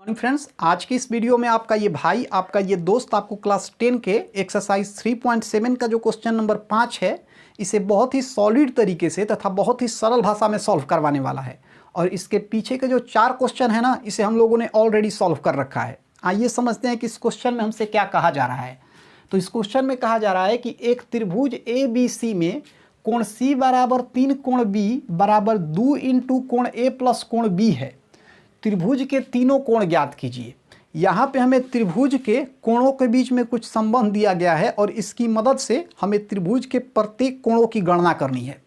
Morning friends, आज की इस वीडियो में आपका ये भाई, आपका ये दोस्त आपको क्लास 10 के एक्सरसाइज 3.7 का जो क्वेश्चन नंबर 5 है, इसे बहुत ही सॉलिड तरीके से तथा बहुत ही सरल भाषा में सॉल्व करवाने वाला है। और इसके पीछे के जो 4 क्वेश्चन है ना, इसे हम लोगों ने ऑलरेडी सॉल्व कर रखा है। आइए समझते हैं कि इस क्वेश्चन में हमसे क्या कहा जा रहा है। तो इस क्वेश्चन में कहा जा रहा है कि एक त्रिभुज ए बी सी में कोण सी बराबर 3 कोण बी बराबर 2 इंटू कोण ए प्लस कोण बी है। त्रिभुज के तीनों कोण ज्ञात कीजिए। यहाँ पे हमें त्रिभुज के कोणों के बीच में कुछ संबंध दिया गया है और इसकी मदद से हमें त्रिभुज के प्रत्येक कोणों की गणना करनी है।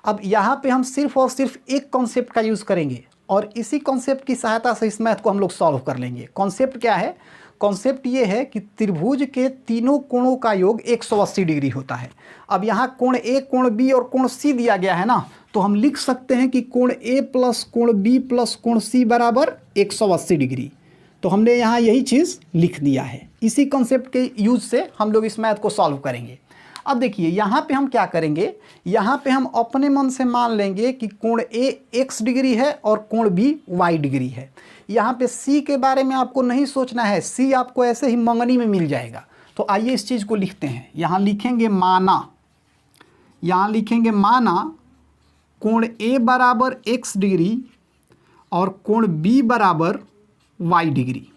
अब यहाँ पे हम सिर्फ और सिर्फ एक कॉन्सेप्ट का यूज़ करेंगे और इसी कॉन्सेप्ट की सहायता से इस मैथ को हम लोग सॉल्व कर लेंगे। कॉन्सेप्ट क्या है? कॉन्सेप्ट ये है कि त्रिभुज के तीनों कोणों का योग 180 डिग्री होता है। अब यहाँ कोण ए, कोण बी और कोण सी दिया गया है ना, तो हम लिख सकते हैं कि कोण ए प्लस कोण बी प्लस कोण सी बराबर 180 डिग्री। तो हमने यहाँ यही चीज़ लिख दिया है। इसी कॉन्सेप्ट के यूज से हम लोग इस मैथ को सॉल्व करेंगे। अब देखिए यहाँ पे हम क्या करेंगे, यहाँ पे हम अपने मन से मान लेंगे कि कोण ए x डिग्री है और कोण बी y डिग्री है। यहाँ पे c के बारे में आपको नहीं सोचना है, c आपको ऐसे ही मंगनी में मिल जाएगा। तो आइए इस चीज़ को लिखते हैं। यहाँ लिखेंगे माना, यहाँ लिखेंगे माना कोण a बराबर x डिग्री और कोण b बराबर y डिग्री।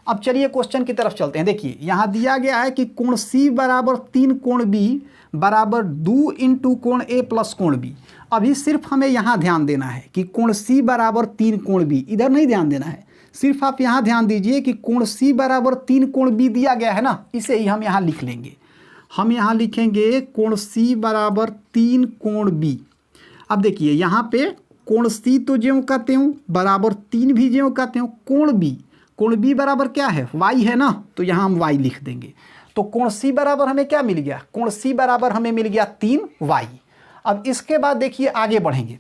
अब चलिए क्वेश्चन की तरफ चलते हैं। देखिए यहाँ दिया गया है कि कोण C बराबर 3 कोण B बराबर 2 इंटू कोण A प्लस कोण B। अभी सिर्फ हमें यहाँ ध्यान देना है कि कोण C बराबर 3 कोण B, इधर नहीं ध्यान देना है। सिर्फ आप यहाँ ध्यान दीजिए कि कोण C बराबर 3 कोण B दिया गया है ना, इसे ही हम यहाँ लिख लेंगे। हम यहाँ लिखेंगे कोण C बराबर 3 कोण B। अब देखिए यहाँ पे कोण C तो ज्यों का त्यों बराबर 3 भी ज्यों का त्यों, कोण B बराबर क्या है, y है ना, तो यहाँ हम y लिख देंगे। तो कोण C बराबर हमें क्या मिल गया, कोण C बराबर हमें मिल गया 3y। अब इसके बाद देखिए आगे बढ़ेंगे।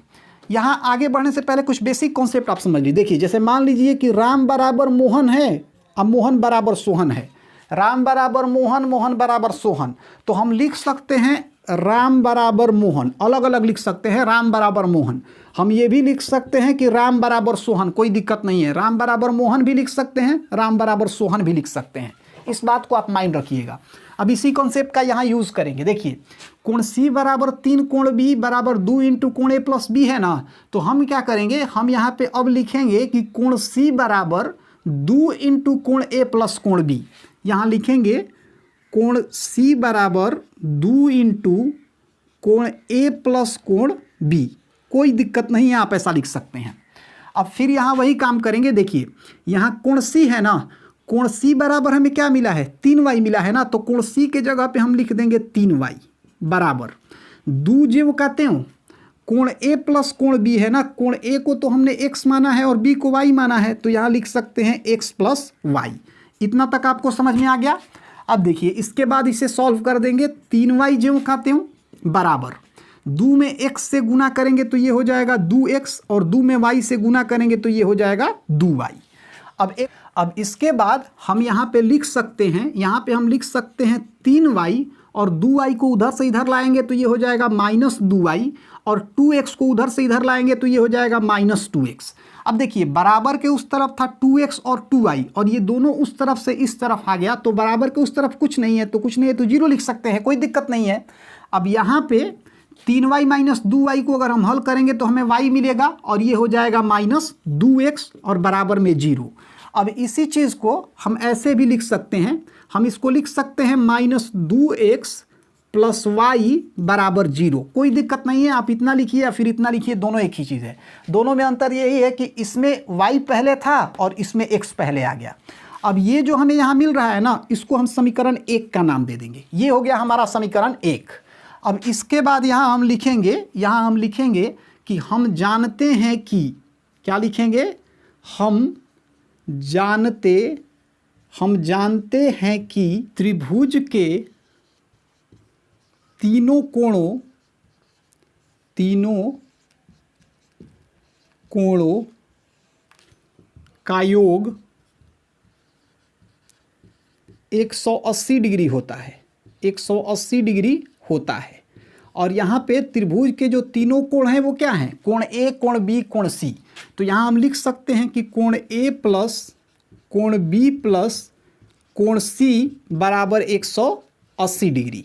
यहाँ आगे बढ़ने से पहले कुछ बेसिक कॉन्सेप्ट आप समझ लीजिए। देखिए जैसे मान लीजिए कि राम बराबर मोहन है, अब मोहन बराबर सोहन है। राम बराबर मोहन, मोहन बराबर सोहन, तो हम लिख सकते हैं राम बराबर मोहन, अलग अलग लिख सकते हैं। राम बराबर मोहन, हम ये भी लिख सकते हैं कि राम बराबर सोहन, कोई दिक्कत नहीं है। राम बराबर मोहन भी लिख सकते हैं, राम बराबर सोहन भी लिख सकते हैं। इस बात को आप माइंड रखिएगा। अब इसी कॉन्सेप्ट का यहाँ यूज़ करेंगे। देखिए कोण C बराबर 3 कोण B बराबर 2 इंटू कोण A प्लस B है ना, तो हम क्या करेंगे, हम यहाँ पे अब लिखेंगे कि कोण C बराबर 2 इंटू कोण A प्लस कोण B। यहाँ लिखेंगे कोण C बराबर 2 इंटू कोण A प्लस कोण B, कोई दिक्कत नहीं है, आप ऐसा लिख सकते हैं। अब फिर यहाँ वही काम करेंगे। देखिए यहाँ कोण C है ना, कोण C बराबर हमें क्या मिला है, 3y मिला है ना, तो कोण C के जगह पे हम लिख देंगे 3y बराबर 2 ज्यों का त्यों कोण A प्लस कोण B है ना, कोण A को तो हमने x माना है और B को y माना है, तो यहाँ लिख सकते हैं x प्लस y। इतना तक आपको समझ में आ गया। अब देखिए इसके बाद इसे सॉल्व कर देंगे। 3y ज्यों का त्यों बराबर 2 में x से गुना करेंगे तो ये हो जाएगा 2x और 2 में y से गुना करेंगे तो ये हो जाएगा 2y। अब इसके बाद हम यहाँ पे लिख सकते हैं, यहाँ पे हम लिख सकते हैं 3y और 2y को उधर से इधर लाएंगे तो ये हो जाएगा माइनस 2y और 2x को उधर से इधर लाएंगे तो ये हो जाएगा माइनस 2x। अब देखिए बराबर के उस तरफ था 2x और 2y और ये दोनों उस तरफ से इस तरफ आ गया, तो बराबर के उस तरफ कुछ नहीं है तो कुछ नहीं है तो 0 लिख सकते हैं, कोई दिक्कत नहीं है। अब यहाँ पे 3y माइनस 2y को अगर हम हल करेंगे तो हमें y मिलेगा और ये हो जाएगा माइनस 2x और बराबर में 0। अब इसी चीज़ को हम ऐसे भी लिख सकते हैं, हम इसको लिख सकते हैं माइनस 2x प्लस y बराबर 0, कोई दिक्कत नहीं है। आप इतना लिखिए या फिर इतना लिखिए, दोनों एक ही चीज़ है। दोनों में अंतर यही है कि इसमें y पहले था और इसमें x पहले आ गया। अब ये जो हमें यहाँ मिल रहा है ना, इसको हम समीकरण 1 का नाम दे देंगे। ये हो गया हमारा समीकरण 1। अब इसके बाद यहाँ हम लिखेंगे कि हम जानते हैं कि, क्या लिखेंगे, हम जानते हैं कि त्रिभुज के तीनों कोणों का योग 180 डिग्री होता है, 180 डिग्री होता है। और यहाँ पे त्रिभुज के जो तीनों कोण हैं वो क्या हैं, कोण A, कोण B, कोण C। तो यहाँ हम लिख सकते हैं कि कोण A प्लस कोण बी प्लस कोण सी बराबर 180 डिग्री।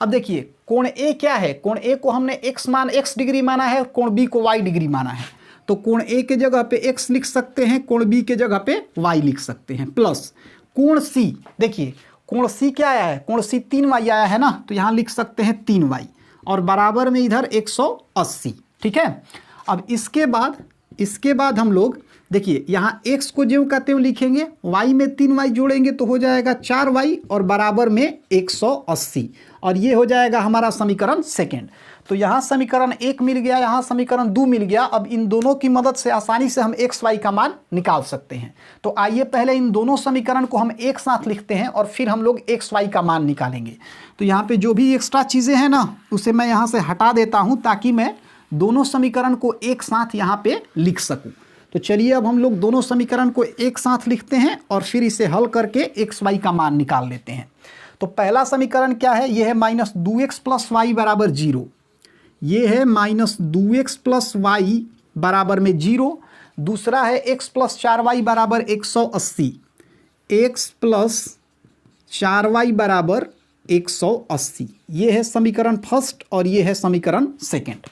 अब देखिए कोण ए क्या है, कोण ए को हमने x डिग्री माना है, कोण बी को y डिग्री माना है, तो कोण ए के जगह पे x लिख सकते हैं, कोण बी के जगह पे y लिख सकते हैं, प्लस कोण सी, देखिए कोण सी क्या आया है, कोण सी 3y आया है ना, तो यहाँ लिख सकते हैं 3y और बराबर में इधर 180। ठीक है, अब इसके बाद हम लोग देखिए यहाँ x को ज्यों का त्यों लिखेंगे, y में 3y जोड़ेंगे तो हो जाएगा 4y और बराबर में 180 और ये हो जाएगा हमारा समीकरण सेकेंड। तो यहाँ समीकरण 1 मिल गया, यहाँ समीकरण 2 मिल गया। अब इन दोनों की मदद से आसानी से हम x y का मान निकाल सकते हैं। तो आइए पहले इन दोनों समीकरण को हम एक साथ लिखते हैं और फिर हम लोग x y का मान निकालेंगे। तो यहाँ पे जो भी एक्स्ट्रा चीज़ें हैं ना उसे मैं यहाँ से हटा देता हूँ ताकि मैं दोनों समीकरण को एक साथ यहाँ पे लिख सकूँ। तो चलिए अब हम लोग दोनों समीकरण को एक साथ लिखते हैं और फिर इसे हल करके एक्स वाई का मान निकाल लेते हैं। तो पहला समीकरण क्या है, ये है -2x प्लस वाई बराबर 0। ये है -2x प्लस वाई बराबर में 0। दूसरा है x प्लस 4y बराबर 180, x प्लस 4y बराबर 180। ये है समीकरण फर्स्ट और ये है समीकरण सेकेंड।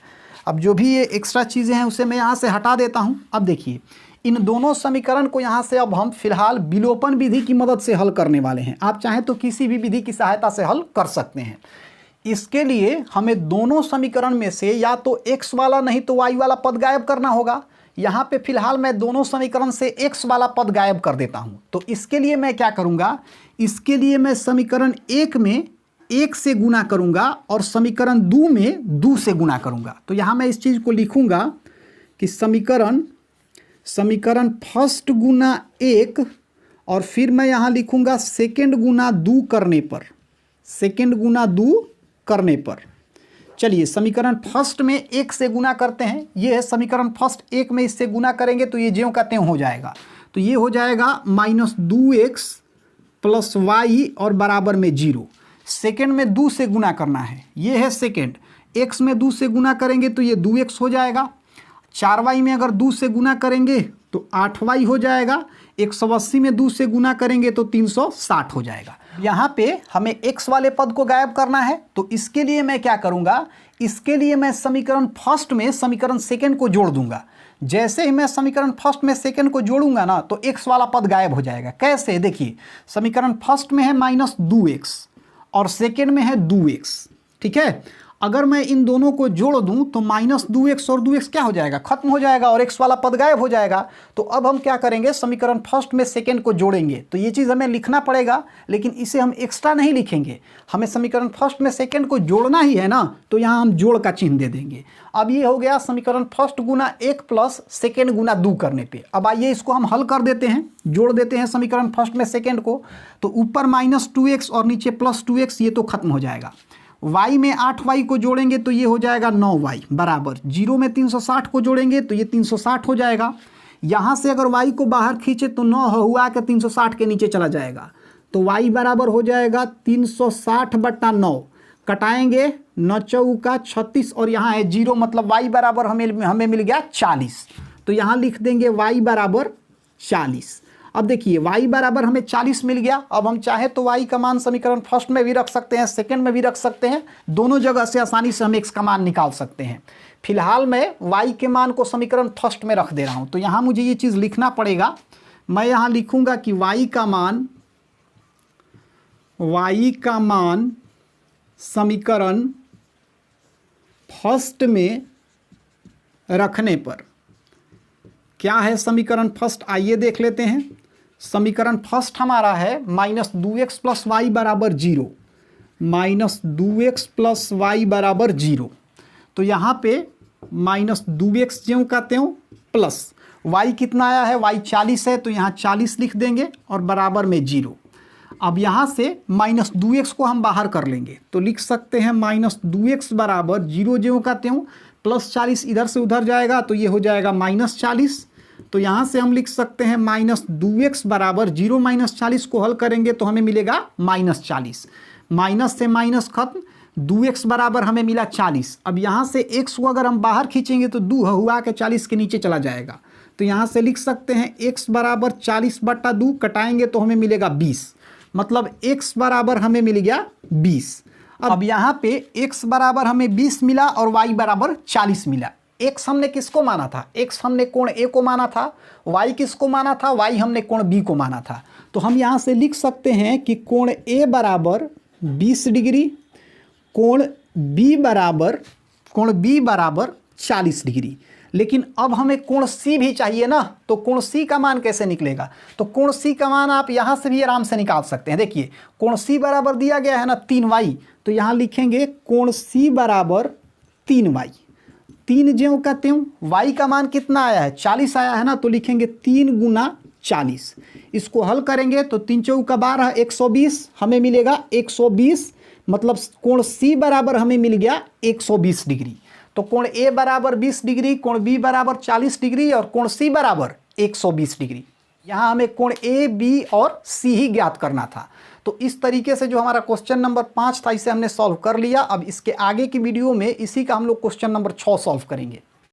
अब जो भी ये एक्स्ट्रा चीज़ें हैं उसे मैं यहाँ से हटा देता हूँ। अब देखिए इन दोनों समीकरण को यहाँ से अब हम फिलहाल विलोपन विधि की मदद से हल करने वाले हैं। आप चाहें तो किसी भी विधि की सहायता से हल कर सकते हैं। इसके लिए हमें दोनों समीकरण में से या तो x वाला नहीं तो y वाला पद गायब करना होगा। यहाँ पे फिलहाल मैं दोनों समीकरण से x वाला पद गायब कर देता हूँ। तो इसके लिए मैं क्या करूँगा, इसके लिए मैं समीकरण 1 में 1 से गुना करूंगा और समीकरण 2 में 2 से गुना करूंगा। तो यहाँ मैं इस चीज़ को लिखूंगा कि समीकरण फर्स्ट गुना 1 और फिर मैं यहाँ लिखूंगा सेकेंड गुना 2 करने पर। चलिए समीकरण फर्स्ट में 1 से गुना करते हैं। ये है समीकरण फर्स्ट, 1 में इससे गुना करेंगे तो ये ज्यों का त्यों हो जाएगा। तो ये हो जाएगा -2x प्लस वाई और बराबर में 0। सेकेंड में 2 से गुना करना है, ये है सेकेंड, x में 2 से गुना करेंगे तो ये 2x हो जाएगा। 4y में अगर 2 से गुना करेंगे तो 8y हो जाएगा। 180 में 2 से गुना करेंगे तो 360 हो जाएगा। यहाँ पे हमें x वाले पद को गायब करना है। तो इसके लिए मैं क्या करूँगा, इसके लिए मैं समीकरण फर्स्ट में समीकरण सेकेंड को जोड़ दूंगा। जैसे ही मैं समीकरण फर्स्ट में सेकेंड को जोड़ूंगा ना तो x वाला पद गायब हो जाएगा। कैसे, देखिए समीकरण फर्स्ट में है -2x और सेकेंड में है 2x। ठीक है, अगर मैं इन दोनों को जोड़ दूं तो -2x और 2x क्या हो जाएगा, खत्म हो जाएगा और x वाला पद गायब हो जाएगा। तो अब हम क्या करेंगे, समीकरण फर्स्ट में सेकेंड को जोड़ेंगे। तो ये चीज़ हमें लिखना पड़ेगा, लेकिन इसे हम एक्स्ट्रा नहीं लिखेंगे, हमें समीकरण फर्स्ट में सेकेंड को जोड़ना ही है ना, तो यहाँ हम जोड़ का चिन्ह दे देंगे। अब ये हो गया समीकरण फर्स्ट गुना 1 प्लस सेकेंड गुना 2 करने पे। अब आइए इसको हम हल कर देते हैं, जोड़ देते हैं समीकरण फर्स्ट में सेकेंड को। तो ऊपर -2x और नीचे +2x, ये तो खत्म हो जाएगा। y में 8y को जोड़ेंगे तो ये हो जाएगा 9y बराबर 0 में 360 को जोड़ेंगे तो ये 360 हो जाएगा। यहाँ से अगर y को बाहर खींचे तो 9 हुआ के 360 के नीचे चला जाएगा। तो y बराबर हो जाएगा 360/9, कटाएंगे 9 चौका 36 और यहाँ है 0, मतलब y बराबर हमें मिल गया 40। तो यहाँ लिख देंगे y बराबर 40। अब देखिए y बराबर हमें 40 मिल गया। अब हम चाहे तो y का मान समीकरण फर्स्ट में भी रख सकते हैं, सेकंड में भी रख सकते हैं, दोनों जगह से आसानी से हम x का मान निकाल सकते हैं। फिलहाल मैं y के मान को समीकरण फर्स्ट में रख दे रहा हूं। तो यहाँ मुझे ये चीज़ लिखना पड़ेगा। मैं यहाँ लिखूंगा कि y का मान समीकरण फर्स्ट में रखने पर क्या है। समीकरण फर्स्ट आइए देख लेते हैं। समीकरण फर्स्ट हमारा है -2x प्लस वाई बराबर 0, -2x प्लस वाई बराबर 0। तो यहाँ पे -2x ज्यों का त्यों प्लस y कितना आया है, y 40 है तो यहाँ 40 लिख देंगे और बराबर में 0। अब यहाँ से -2x को हम बाहर कर लेंगे तो लिख सकते हैं -2x बराबर 0 ज्यों का त्यों प्लस 40 इधर से उधर जाएगा तो ये हो जाएगा -40। तो यहाँ से हम लिख सकते हैं -2x बराबर 0 -40 को हल करेंगे तो हमें मिलेगा -40। माइनस से माइनस खत्म, 2x बराबर हमें मिला 40। अब यहाँ से x को अगर हम बाहर खींचेंगे तो 2 हुआ के 40 के नीचे चला जाएगा। तो यहाँ से लिख सकते हैं x बराबर 40/2, कटाएंगे तो हमें मिलेगा 20, मतलब x बराबर हमें मिल गया 20। अब यहाँ पे x बराबर हमें 20 मिला और y बराबर 40 मिला। x हमने किसको माना था? x हमने कोण A को माना था। y किसको माना था? y हमने कोण B को माना था। तो हम यहाँ से लिख सकते हैं कि कोण A बराबर 20 डिग्री, कोण B बराबर 40 डिग्री। लेकिन अब हमें कोण C भी चाहिए ना, तो कोण C का मान कैसे निकलेगा? तो कोण C का मान आप यहाँ से भी आराम से निकाल सकते हैं। देखिए कोण C बराबर दिया गया है ना 3y, तो यहाँ लिखेंगे कोण C बराबर 3y। 3 ज्यों का त्यों, y का मान कितना आया है? 40 आया है ना, तो लिखेंगे 3 गुना 40। इसको हल करेंगे तो 3 चौका 12, 120 हमें मिलेगा 120, मतलब कोण C बराबर हमें मिल गया 120 डिग्री। तो कोण A बराबर 20 डिग्री, कोण B बराबर 40 डिग्री और कोण C बराबर 120 डिग्री। यहाँ हमें कोण A, B और C ही ज्ञात करना था। तो इस तरीके से जो हमारा क्वेश्चन नंबर 5 था इसे हमने सॉल्व कर लिया। अब इसके आगे की वीडियो में इसी का हम लोग क्वेश्चन नंबर 6 सॉल्व करेंगे।